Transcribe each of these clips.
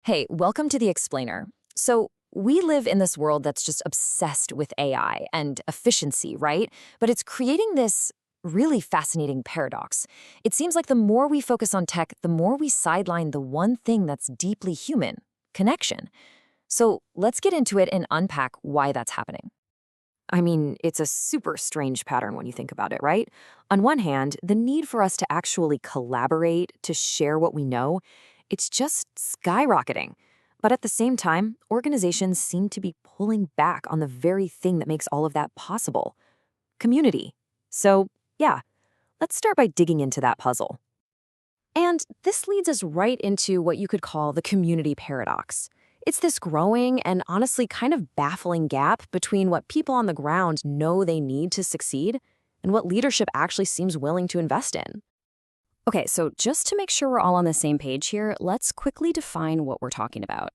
Hey, welcome to The Explainer. So, we live in this world that's just obsessed with AI and efficiency, right? But it's creating this really fascinating paradox. It seems like the more we focus on tech, the more we sideline the one thing that's deeply human: connection. So, let's get into it and unpack why that's happening. I mean, it's a super strange pattern when you think about it, right? On one hand, the need for us to actually collaborate, to share what we know, it's just skyrocketing. But at the same time, organizations seem to be pulling back on the very thing that makes all of that possible: community. So, yeah, let's start by digging into that puzzle. And this leads us right into what you could call the community paradox. It's this growing and honestly kind of baffling gap between what people on the ground know they need to succeed and what leadership actually seems willing to invest in. Okay, so just to make sure we're all on the same page here, let's quickly define what we're talking about.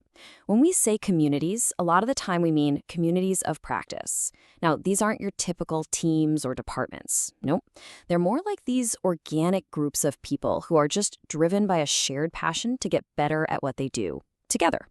When we say communities, a lot of the time we mean communities of practice. Now, these aren't your typical teams or departments. Nope. They're more like these organic groups of people who are just driven by a shared passion to get better at what they do together.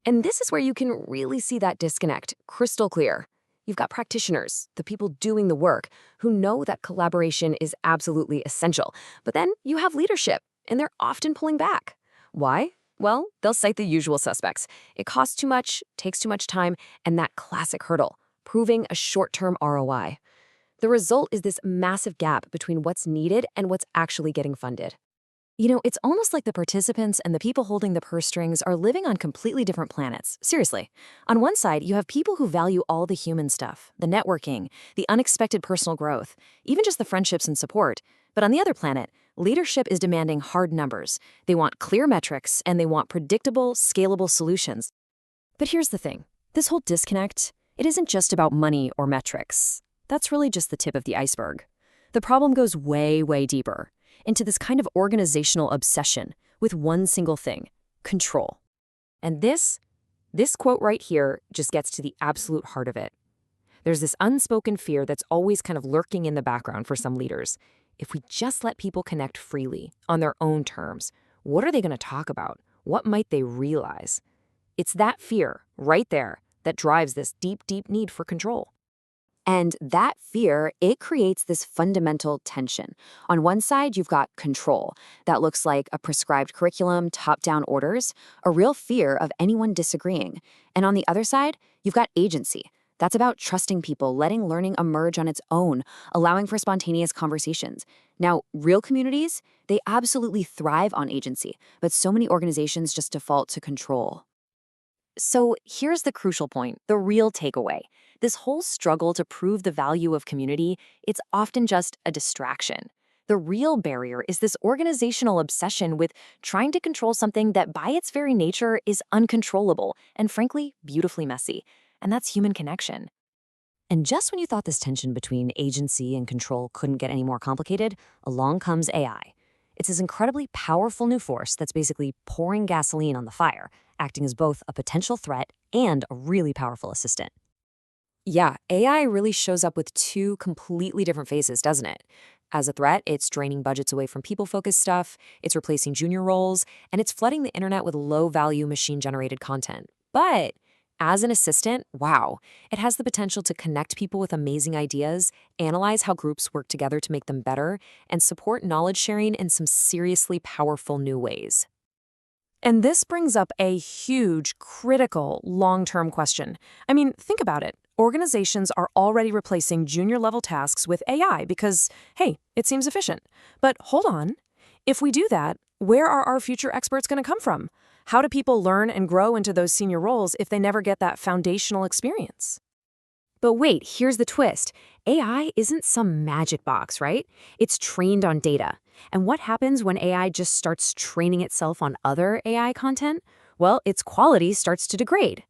And this is where you can really see that disconnect crystal clear. You've got practitioners, the people doing the work, who know that collaboration is absolutely essential. But then you have leadership, and they're often pulling back. Why? Well, they'll cite the usual suspects. It costs too much, takes too much time, and that classic hurdle: proving a short-term ROI. The result is this massive gap between what's needed and what's actually getting funded. It's almost like the participants and the people holding the purse strings are living on completely different planets. Seriously. On one side, you have people who value all the human stuff: the networking, the unexpected personal growth, even just the friendships and support. But on the other planet, leadership is demanding hard numbers. They want clear metrics, and they want predictable, scalable solutions. But here's the thing. This whole disconnect, it isn't just about money or metrics. That's really just the tip of the iceberg. The problem goes way, way deeper, into this kind of organizational obsession with one single thing: control. And this quote right here just gets to the absolute heart of it. There's this unspoken fear that's always kind of lurking in the background for some leaders. If we just let people connect freely, on their own terms, what are they going to talk about? What might they realize? It's that fear right there that drives this deep, deep need for control. And that fear, it creates this fundamental tension. On one side, you've got control. That looks like a prescribed curriculum, top-down orders, a real fear of anyone disagreeing. And on the other side, you've got agency. That's about trusting people, letting learning emerge on its own, allowing for spontaneous conversations. Now, real communities, they absolutely thrive on agency, but so many organizations just default to control. So here's the crucial point, the real takeaway. This whole struggle to prove the value of community, it's often just a distraction. The real barrier is this organizational obsession with trying to control something that by its very nature is uncontrollable and frankly, beautifully messy. And that's human connection. And just when you thought this tension between agency and control couldn't get any more complicated, along comes AI. It's this incredibly powerful new force that's basically pouring gasoline on the fire, acting as both a potential threat and a really powerful assistant. Yeah, AI really shows up with two completely different faces, doesn't it? As a threat, it's draining budgets away from people-focused stuff, it's replacing junior roles, and it's flooding the internet with low-value machine-generated content. But as an assistant, wow, it has the potential to connect people with amazing ideas, analyze how groups work together to make them better, and support knowledge sharing in some seriously powerful new ways. And this brings up a huge, critical, long-term question. I mean, think about it. Organizations are already replacing junior-level tasks with AI because, hey, it seems efficient. But hold on. If we do that, where are our future experts going to come from? How do people learn and grow into those senior roles if they never get that foundational experience? But wait, here's the twist. AI isn't some magic box, right? It's trained on data. And what happens when AI just starts training itself on other AI content? Well, its quality starts to degrade.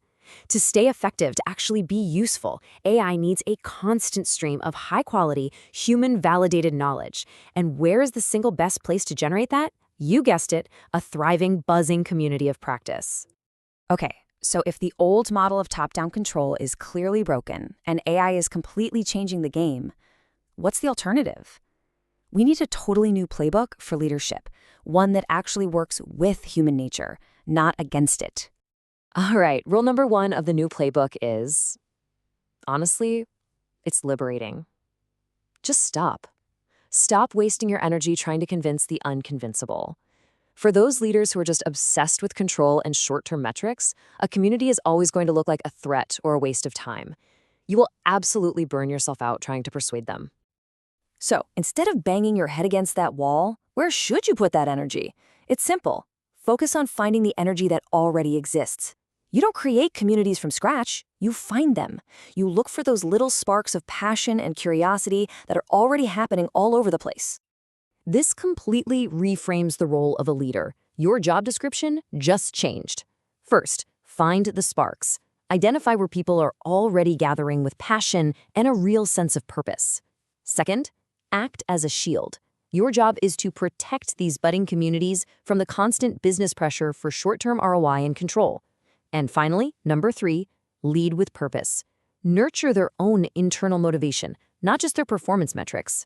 To stay effective, to actually be useful, AI needs a constant stream of high-quality, human-validated knowledge. And where is the single best place to generate that? You guessed it, a thriving, buzzing community of practice. Okay. So if the old model of top-down control is clearly broken and AI is completely changing the game, what's the alternative? We need a totally new playbook for leadership, one that actually works with human nature, not against it. All right, rule number 1 of the new playbook is, honestly, it's liberating. Just stop. Stop wasting your energy trying to convince the unconvincible. For those leaders who are just obsessed with control and short-term metrics, a community is always going to look like a threat or a waste of time. You will absolutely burn yourself out trying to persuade them. So, instead of banging your head against that wall, where should you put that energy? It's simple. Focus on finding the energy that already exists. You don't create communities from scratch, you find them. You look for those little sparks of passion and curiosity that are already happening all over the place. This completely reframes the role of a leader. Your job description just changed. First, find the sparks. Identify where people are already gathering with passion and a real sense of purpose. Second, act as a shield. Your job is to protect these budding communities from the constant business pressure for short-term ROI and control. And finally, number 3, lead with purpose. Nurture their own internal motivation, not just their performance metrics.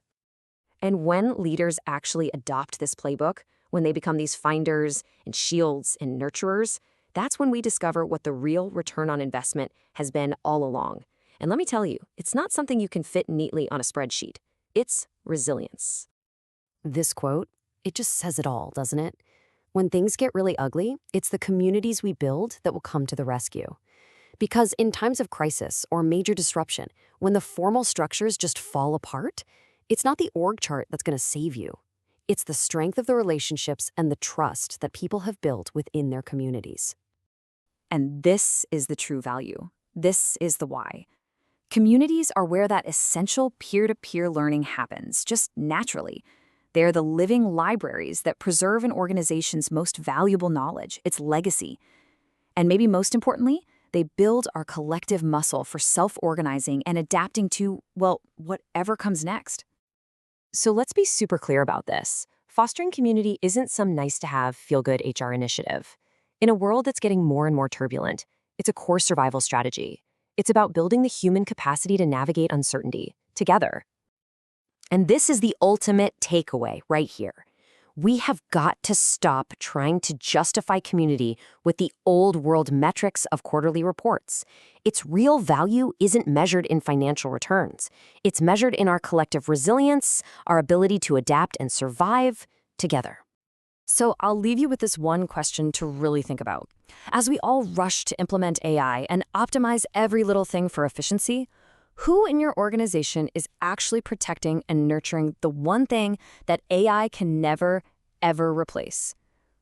And when leaders actually adopt this playbook, when they become these finders and shields and nurturers, that's when we discover what the real return on investment has been all along. And let me tell you, it's not something you can fit neatly on a spreadsheet. It's resilience. This quote, it just says it all, doesn't it? When things get really ugly, it's the communities we build that will come to the rescue. Because in times of crisis or major disruption, when the formal structures just fall apart, it's not the org chart that's going to save you. It's the strength of the relationships and the trust that people have built within their communities. And this is the true value. This is the why. Communities are where that essential peer-to-peer learning happens, just naturally. They're the living libraries that preserve an organization's most valuable knowledge, its legacy. And maybe most importantly, they build our collective muscle for self-organizing and adapting to, well, whatever comes next. So let's be super clear about this. Fostering community isn't some nice-to-have, feel-good HR initiative. In a world that's getting more and more turbulent, it's a core survival strategy. It's about building the human capacity to navigate uncertainty together. And this is the ultimate takeaway right here. We have got to stop trying to justify community with the old world metrics of quarterly reports. Its real value isn't measured in financial returns. It's measured in our collective resilience, our ability to adapt and survive together. So I'll leave you with this one question to really think about. As we all rush to implement AI and optimize every little thing for efficiency, who in your organization is actually protecting and nurturing the one thing that AI can never, ever replace?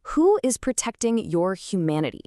Who is protecting your humanity?